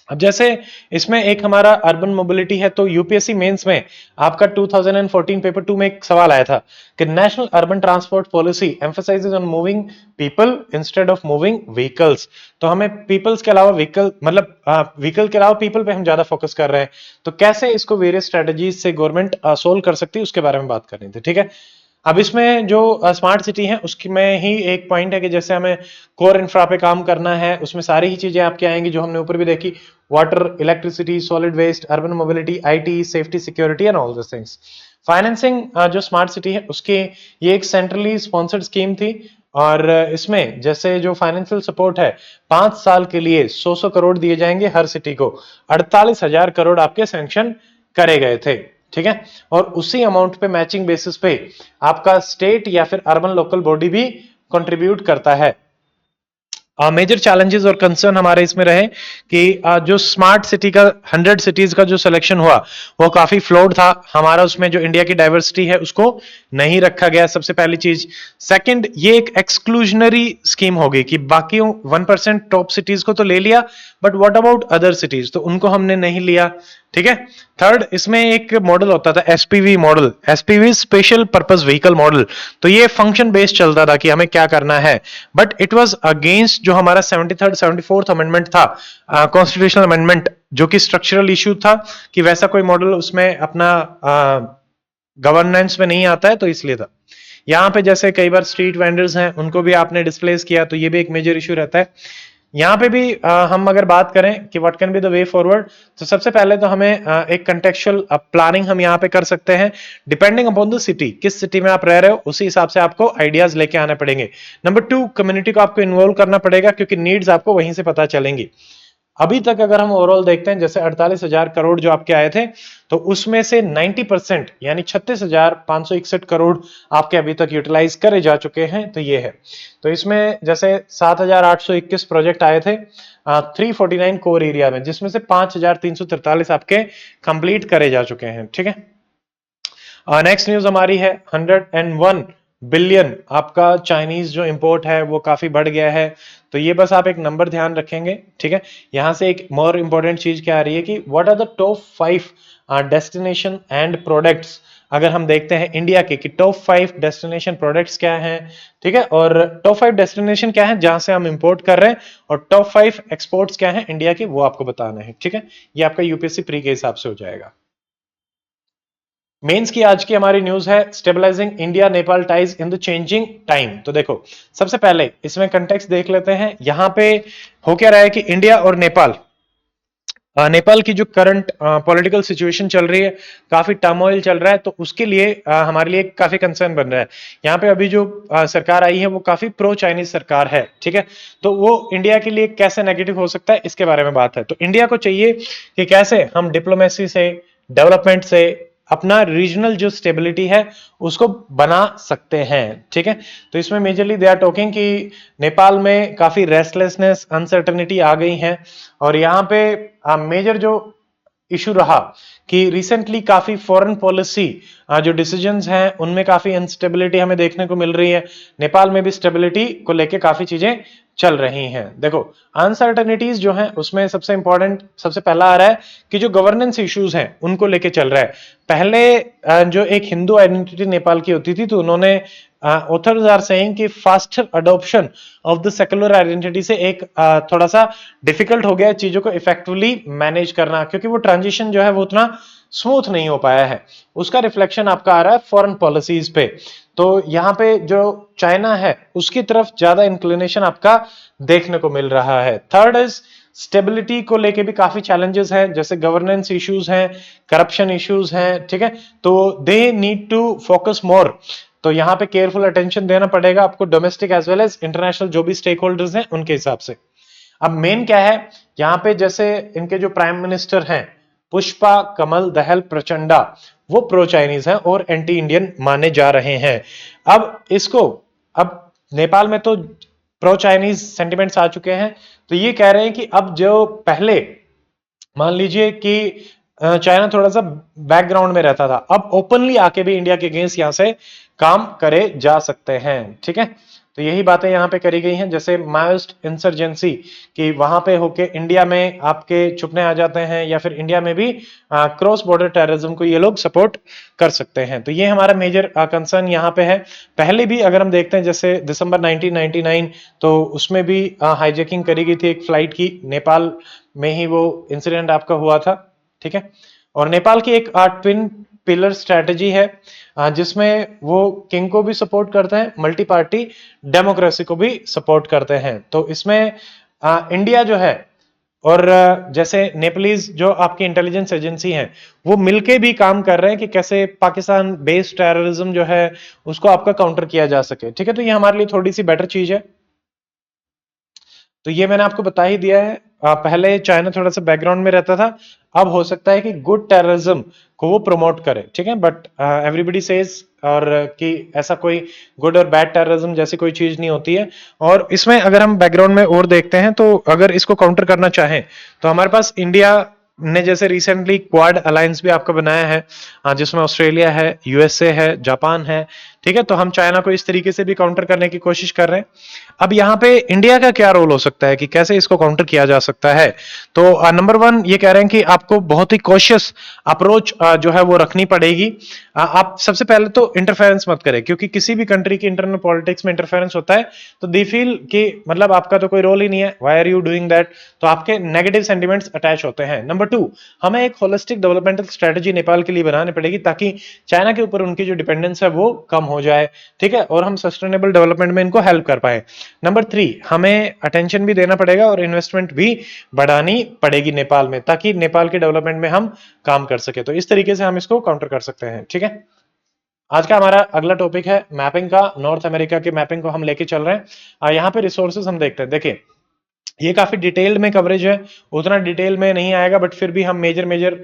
अब जैसे इसमें एक हमारा अर्बन मोबिलिटी है, तो यूपीएससी मेंस में आपका 2014 पेपर 2 में एक सवाल आया था कि national urban transport policy emphasises on moving people instead of moving vehicles. तो हमें पीपल्स के अलावा व्हीकल, मतलब व्हीकल के अलावा पीपल पे हम ज्यादा फोकस कर रहे हैं, तो कैसे इसको वेरियस स्ट्रेटजीज से गवर्नमेंट सोल्व कर सकती है उसके बारे में बात करनी थी। ठीक है, अब इसमें जो स्मार्ट सिटी है उसकी में ही एक पॉइंट है कि जैसे हमें कोर इंफ्रा पे काम करना है, उसमें सारी ही चीजें आपके आएंगी जो हमने ऊपर भी देखी, water, electricity, solid waste, urban mobility, IT, safety, security and all this things. Financing जो स्मार्ट सिटी है उसके, ये एक सेंट्रली स्पॉन्सर्ड स्कीम थी, और इसमें जैसे जो फाइनेंशियल सपोर्ट है 5 साल के लिए 100 करोड़ दिए जाएंगे हर सिटी को, 48,000 करोड़ आपके सैंक्शन करे गए थे। ठीक है, और उसी अमाउंट पे मैचिंग बेसिस पे आपका स्टेट या फिर अर्बन लोकल बॉडी भी कंट्रीब्यूट करता है। मेजर चैलेंजेस और कंसर्न हमारे इसमें रहे कि जो स्मार्ट सिटी का 100 सिटीज का जो सिलेक्शन हुआ वो काफी फ्लॉड था हमारा, उसमें जो इंडिया की डाइवर्सिटी है उसको नहीं रखा गया, सबसे पहली चीज। सेकंड, ये एक एक्सक्लूजनरी स्कीम होगी कि बाकी 1% टॉप सिटीज को तो ले लिया, but what about other cities, तो उनको हमने नहीं लिया। ठीक है, थर्ड, इसमें एक मॉडल होता था SPV model, SPV special purpose vehicle model, तो ये फंक्शन बेस्ड चलता था कि हमें क्या करना है, बट इट वाज अगेंस्ट जो हमारा 73rd 74th अमेंडमेंट था, कॉन्स्टिट्यूशनल अमेंडमेंट, जो कि स्ट्रक्चरल इशू था कि वैसा कोई मॉडल उसमें अपना गवर्नेंस में नहीं आता है, तो इसलिए था। यहाँ पे जैसे कई बार स्ट्रीट वेंडर्स हैं उनको भी आपने डिस्प्लेस किया, तो ये भी एक मेजर इशू रहता है। यहाँ पे भी हम अगर बात करें कि what can be the way forward, तो सबसे पहले तो हमें एक कंटेक्चुअल प्लानिंग हम यहाँ पे कर सकते हैं, डिपेंडिंग अपॉन द सिटी, किस सिटी में आप रह रहे हो उसी हिसाब से आपको आइडियाज लेके आने पड़ेंगे। नंबर 2, कम्युनिटी को आपको इन्वॉल्व करना पड़ेगा, क्योंकि नीड्स आपको वहीं से पता चलेंगी। अभी तक अगर हम ओवरऑल देखते हैं, जैसे 48,000 करोड़ जो आपके आए थे, तो उसमें से 90% यानी 36,561 करोड़ आपके अभी तक यूटिलाइज करे जा चुके हैं, तो ये है। तो इसमें जैसे 7,821 प्रोजेक्ट आए थे 349 कोर एरिया में, जिसमें से 5,343 आपके कंप्लीट करे जा चुके हैं। ठीक है, नेक्स्ट न्यूज हमारी है 101 बिलियन आपका चाइनीज जो इंपोर्ट है वो काफी बढ़ गया है, तो ये बस आप एक नंबर ध्यान रखेंगे। ठीक है, यहां से एक मोर इंपॉर्टेंट चीज क्या आ रही है कि what are the top 5 destination and products, अगर हम देखते हैं इंडिया के कि टॉप 5 डेस्टिनेशन प्रोडक्ट्स क्या हैं। ठीक है, और टॉप 5 डेस्टिनेशन क्या है जहां से हम इंपोर्ट कर रहे हैं, और टॉप 5 एक्सपोर्ट्स क्या है इंडिया के, वो आपको बताना है। ठीक है, ये आपका यूपीएससी प्री के हिसाब से हो जाएगा। मेंस की आज की हमारी न्यूज है stabilising India Nepal ties in the changing time. तो देखो सबसे पहले इसमें कंटेक्स्ट देख लेते हैं, यहां पे हो क्या रहा है कि इंडिया और नेपाल, नेपाल की जो करंट पॉलिटिकल सिचुएशन चल रही है, काफी टर्मोइल चल रहा है, तो उसके लिए हमारे लिए काफी कंसर्न बन रहा है। यहाँ पे अभी जो सरकार आई है वो काफी प्रो चाइनीज सरकार है। ठीक है, तो वो इंडिया के लिए कैसे नेगेटिव हो सकता है इसके बारे में बात है। तो इंडिया को चाहिए कि कैसे हम डिप्लोमेसी से, डेवलपमेंट से, अपना रीजनल जो स्टेबिलिटी है उसको बना सकते हैं। ठीक है, तो इसमें मेजरली दे आर टॉकिंग कि नेपाल में काफी रेस्टलेसनेस, अनसर्टनिटी आ गई है, और यहाँ पे मेजर जो इशू रहा कि रिसेंटली काफी फॉरेन पॉलिसी जो डिसीजंस हैं उनमें काफी अनस्टेबिलिटी हमें देखने को मिल रही है। नेपाल में भी स्टेबिलिटी को लेके काफी चीजें चल रही हैं। देखो, अनसर्टेनिटीज जो हैं उसमें सबसे इंपॉर्टेंट, सबसे पहला आ रहा है कि जो गवर्नेंस इश्यूज हैं उनको लेके चल रहा है। पहले जो एक हिंदू आइडेंटिटी नेपाल की होती थी, तो उन्होंने ऑथर्स आर सेइंग कि faster adoption of the secular identity से एक थोड़ा सा डिफिकल्ट हो गया चीजों को इफेक्टिवली मैनेज करना, क्योंकि वो ट्रांजिशन जो है वो उतना स्मूथ नहीं हो पाया है। उसका रिफ्लेक्शन आपका आ रहा है फॉरेन पॉलिसीज पे। तो यहाँ पे जो चाइना है उसकी तरफ ज्यादा इंक्लिनेशन आपका देखने को मिल रहा है। थर्ड इज स्टेबिलिटी को लेके भी काफी चैलेंजेस हैं, जैसे गवर्नेंस इश्यूज हैं, करप्शन इश्यूज हैं। ठीक है, तो they need to focus more. तो यहाँ पे केयरफुल अटेंशन देना पड़ेगा आपको, domestic as well as international जो भी स्टेक होल्डर्स हैं उनके हिसाब से। अब मेन क्या है यहाँ पे, जैसे इनके जो प्राइम मिनिस्टर हैं पुष्पा कमल दहल प्रचंडा, वो प्रो चाइनीज हैं और एंटी इंडियन माने जा रहे हैं। अब नेपाल में तो प्रो चाइनीज सेंटिमेंट्स आ चुके हैं, तो ये कह रहे हैं कि अब जो पहले मान लीजिए कि चाइना थोड़ा सा बैकग्राउंड में रहता था, अब ओपनली आके भी इंडिया के अगेंस्ट यहां से काम करे जा सकते हैं। ठीक है, तो यही बातें यहाँ पे करी गई हैं, जैसे माओइस्ट इंसर्जेंसी कि वहां पे होके इंडिया में आपके छुपने आ जाते हैं, या फिर इंडिया में भी क्रॉस बॉर्डर टेररिज्म को ये लोग सपोर्ट कर सकते हैं। तो ये हमारा मेजर कंसर्न यहाँ पे है। पहले भी अगर हम देखते हैं, जैसे दिसंबर 1999, तो उसमें भी हाईजैकिंग करी गई थी एक फ्लाइट की, नेपाल में ही वो इंसिडेंट आपका हुआ था। ठीक है, और नेपाल की एक ट्विन पिलर स्ट्रेटजी है जिसमें वो किंग को भी सपोर्ट करते हैं, मल्टी पार्टी डेमोक्रेसी को भी सपोर्ट करते हैं। तो इसमें इंडिया जो है और जैसे नेपालीज जो आपकी इंटेलिजेंस एजेंसी है वो मिलके भी काम कर रहे हैं कि कैसे पाकिस्तान बेस्ड टेररिज्म जो है उसको आपका काउंटर किया जा सके। ठीक है, तो ये हमारे लिए थोड़ी सी बेटर चीज है। तो ये मैंने आपको बता ही दिया है। पहले चाइना थोड़ा सा बैकग्राउंड में रहता था, अब हो सकता है कि गुड टेररिज्म को वो प्रमोट करे। ठीक है, बट एवरीबडी सेज और कि ऐसा कोई गुड और बैड टेररिज्म जैसी कोई चीज नहीं होती है। और इसमें अगर हम बैकग्राउंड में और देखते हैं, तो अगर इसको काउंटर करना चाहें तो हमारे पास इंडिया ने जैसे रिसेंटली क्वाड अलायंस भी आपका बनाया है, जिसमें ऑस्ट्रेलिया है, यूएसए है, जापान है। ठीक है, तो हम चाइना को इस तरीके से भी काउंटर करने की कोशिश कर रहे हैं। अब यहाँ पे इंडिया का क्या रोल हो सकता है कि कैसे इसको काउंटर किया जा सकता है, तो नंबर वन ये कह रहे हैं कि आपको बहुत ही कॉशियस अप्रोच जो है वो रखनी पड़ेगी। आप सबसे पहले तो इंटरफेरेंस मत करें, क्योंकि किसी भी कंट्री की इंटरनल पॉलिटिक्स में इंटरफेरेंस होता है तो दे फील कि मतलब आपका तो कोई रोल ही नहीं है, why are you doing that, तो आपके नेगेटिव सेंटिमेंट्स अटैच होते हैं। नंबर टू, हमें एक होलिस्टिक डेवलपमेंटल स्ट्रेटजी नेपाल के लिए बनानी पड़ेगी ताकि चाइना के ऊपर उनकी जो डिपेंडेंस है वो कम हो जाए। ठीक है, और हम सस्टेनेबल डेवलपमेंट में इनको हेल्प कर पाए। नंबर थ्री, हमें अटेंशन भी देना पड़ेगा और इन्वेस्टमेंट भी बढ़ानी पड़ेगी नेपाल में, ताकि नेपाल के डेवलपमेंट में हम काम कर सके। तो इस तरीके से हम इसको काउंटर कर सकते हैं। ठीक है, आज का हमारा अगला टॉपिक है मैपिंग का। नॉर्थ अमेरिका के मैपिंग को हम लेके चल रहे हैं। यहाँ पे रिसोर्सेज हम देखते हैं। देखिए, ये काफी डिटेल्ड में कवरेज है, उतना डिटेल में नहीं आएगा, बट फिर भी हम मेजर मेजर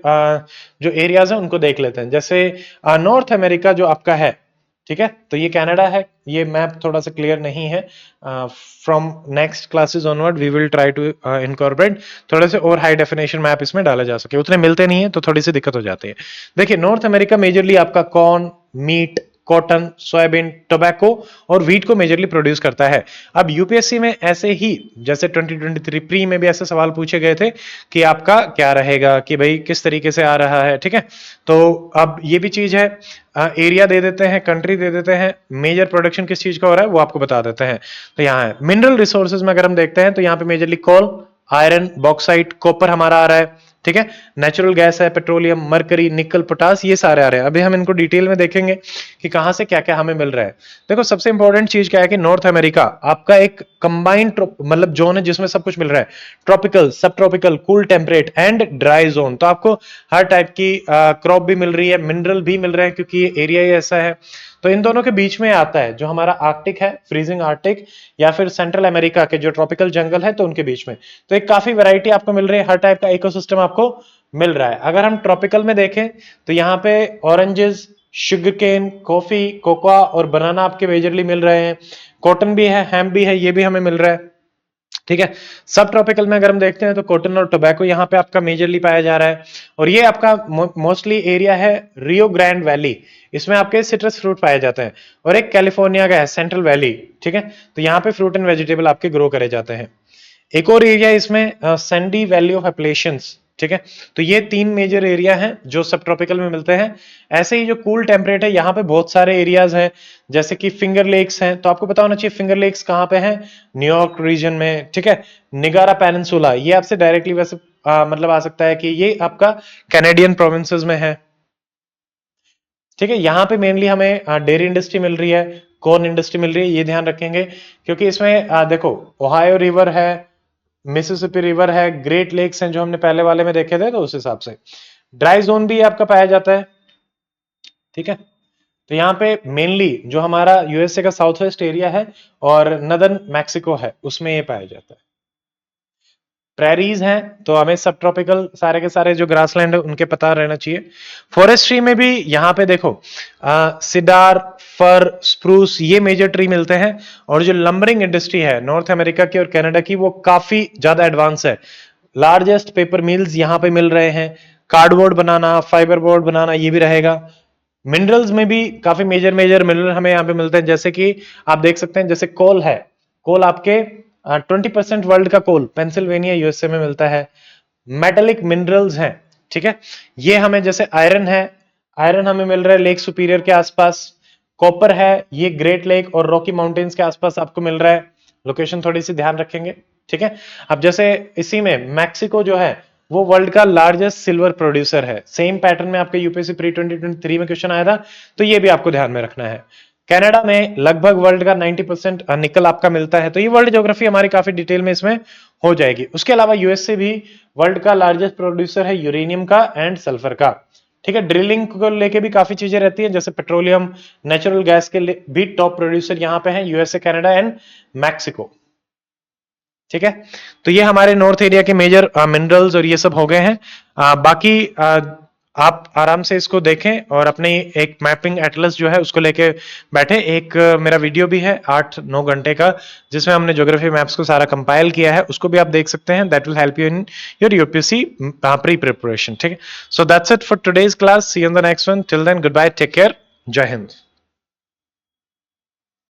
जो एरियाज हैं उनको देख लेते हैं। जैसे नॉर्थ अमेरिका जो आपका है, ठीक है, तो ये कनाडा है। ये मैप थोड़ा सा क्लियर नहीं है। From next classes onward we will try to incorporate थोड़े से और हाई डेफिनेशन मैप इसमें डाला जा सके, उतने मिलते नहीं है तो थोड़ी सी दिक्कत हो जाती है। देखिए, नॉर्थ अमेरिका मेजरली आपका corn, meat, cotton, soybean, tobacco और व्हीट को मेजरली प्रोड्यूस करता है। अब यूपीएससी में ऐसे ही जैसे 2023 प्री में भी ऐसे सवाल पूछे गए थे कि आपका क्या रहेगा, कि भाई किस तरीके से आ रहा है। ठीक है, तो अब ये भी चीज है, एरिया दे देते हैं, कंट्री दे देते हैं, मेजर प्रोडक्शन किस चीज का हो रहा है वो आपको बता देते हैं। तो यहाँ है मिनरल रिसोर्सेज में अगर हम देखते हैं तो यहाँ पे मेजरली कोल, आयरन, बॉक्साइट, कॉपर हमारा आ रहा है। ठीक है, नेचुरल गैस है, पेट्रोलियम, मरकरी, निकल, पोटास, ये सारे आ रहे हैं। अभी हम इनको डिटेल में देखेंगे कि कहां से क्या क्या हमें मिल रहा है। देखो, सबसे इंपॉर्टेंट चीज क्या है कि नॉर्थ अमेरिका आपका एक कंबाइंड मतलब जोन है जिसमें सब कुछ मिल रहा है, ट्रॉपिकल, सब tropical, cool temperate and dry zone. तो आपको हर टाइप की क्रॉप भी मिल रही है, मिनरल भी मिल रहे हैं, क्योंकि ये एरिया ही ऐसा है। तो इन दोनों के बीच में आता है जो हमारा आर्कटिक है, फ्रीजिंग आर्कटिक, या फिर सेंट्रल अमेरिका के जो ट्रॉपिकल जंगल है, तो उनके बीच में। तो एक काफी वैरायटी आपको मिल रही है, हर टाइप का इकोसिस्टम आपको मिल रहा है। अगर हम ट्रॉपिकल में देखें तो यहाँ पे oranges, sugar cane, coffee, cocoa और बनाना आपके मेजरली मिल रहे हैं। कॉटन भी है, हैम्प भी है, ये भी हमें मिल रहा है। ठीक है। सब ट्रॉपिकल में अगर हम देखते हैं तो कॉटन और टोबैको यहाँ पे आपका मेजरली पाया जा रहा है। और ये आपका मोस्टली एरिया है रियो ग्रैंड वैली, इसमें आपके सिट्रस फ्रूट पाए जाते हैं। और एक कैलिफोर्निया का है सेंट्रल वैली। ठीक है, तो यहाँ पे फ्रूट एंड वेजिटेबल आपके ग्रो करे जाते हैं। एक और एरिया इसमें सैंडी वैली ऑफ एप्लेशंस। ठीक है, तो ये 3 मेजर एरिया हैं जो सब ट्रॉपिकल में मिलते हैं। ऐसे ही जो कूल टेम्परेट है, यहाँ पे बहुत सारे एरियाज हैं, जैसे कि फिंगर लेक्स हैं। तो आपको पता होना चाहिए फिंगर लेक्स कहाँ पे हैं, न्यूयॉर्क रीजन में। ठीक है, निगारा पेनिनसुला, ये आपसे डायरेक्टली वैसे मतलब आ सकता है कि ये आपका कैनेडियन प्रोविंसेस में है। ठीक है, यहाँ पे मेनली हमें डेयरी इंडस्ट्री मिल रही है, कॉर्न इंडस्ट्री मिल रही है, ये ध्यान रखेंगे। क्योंकि इसमें देखो, ओहायो रिवर है, मिसिसिपी रिवर है, ग्रेट लेक्स हैं जो हमने पहले वाले में देखे थे, तो उस हिसाब से ड्राई जोन भी आपका पाया जाता है। ठीक है, तो यहाँ पे मेनली जो हमारा यूएसए का साउथ वेस्ट एरिया है और नदर्न मैक्सिको है, उसमें ये पाया जाता है। प्रेरीज हैं तो हमें सब ट्रॉपिकल सारे के सारे जो ग्रासलैंड है उनके पता रहना चाहिए। फॉरेस्ट्री में भी यहाँ पे देखो सिडार, फर, स्प्रूस, ये मेजर ट्री मिलते हैं। और जो लंबरिंग इंडस्ट्री है नॉर्थ अमेरिका की और कनाडा की, वो काफी ज्यादा एडवांस है। लार्जेस्ट पेपर मिल्स यहाँ पे मिल रहे हैं। कार्डबोर्ड बनाना, फाइबर बोर्ड बनाना, ये भी रहेगा। मिनरल्स में भी काफी मेजर मेजर मिनरल हमें यहाँ पे मिलते हैं, जैसे कि आप देख सकते हैं, जैसे कोल है। कोल आपके 20% वर्ल्ड का कोल पेंसिल्वेनिया यूएसए में मिलता है। मेटेलिक मिनरल्स हैं। ठीक है, ये हमें जैसे आयरन है, आयरन हमें मिल रहा है लेक सुपीरियर के आसपास। कॉपर है, ये ग्रेट लेक और रॉकी माउंटेन्स के आसपास आपको मिल रहा है। लोकेशन थोड़ी सी ध्यान रखेंगे। ठीक है, अब जैसे इसी में मैक्सिको जो है वो वर्ल्ड का लार्जेस्ट सिल्वर प्रोड्यूसर है। सेम पैटर्न में आपके यूपीएससी प्री 2023 में क्वेश्चन आया था, तो ये भी आपको ध्यान में रखना है। कनाडा में लगभग वर्ल्ड का 90% निकल आपका मिलता है। तो ये वर्ल्ड ज्योग्राफी हमारी काफी डिटेल में इसमें हो जाएगी। उसके अलावा यूएसए भी वर्ल्ड का लार्जेस्ट प्रोड्यूसर है यूरेनियम का एंड सल्फर का। ठीक है, ड्रिलिंग को लेके भी काफी चीजें रहती हैं, जैसे पेट्रोलियम, नेचुरल गैस के भी टॉप प्रोड्यूसर यहाँ पे हैं यूएसए, कनाडा एंड मैक्सिको। ठीक है, तो ये हमारे नॉर्थ एरिया के मेजर मिनरल्स और ये सब हो गए हैं। बाकी आप आराम से इसको देखें और अपनी एक मैपिंग एटलस जो है उसको लेके बैठे। एक मेरा वीडियो भी है 8-9 घंटे का, जिसमें हमने ज्योग्राफी मैप्स को सारा कंपाइल किया है, उसको भी आप देख सकते हैं। That will help you in your UPSC pre preparation. ठीक है, so that's it for today's class. See you in the next one. Till then, good bye, take care, जय हिंद।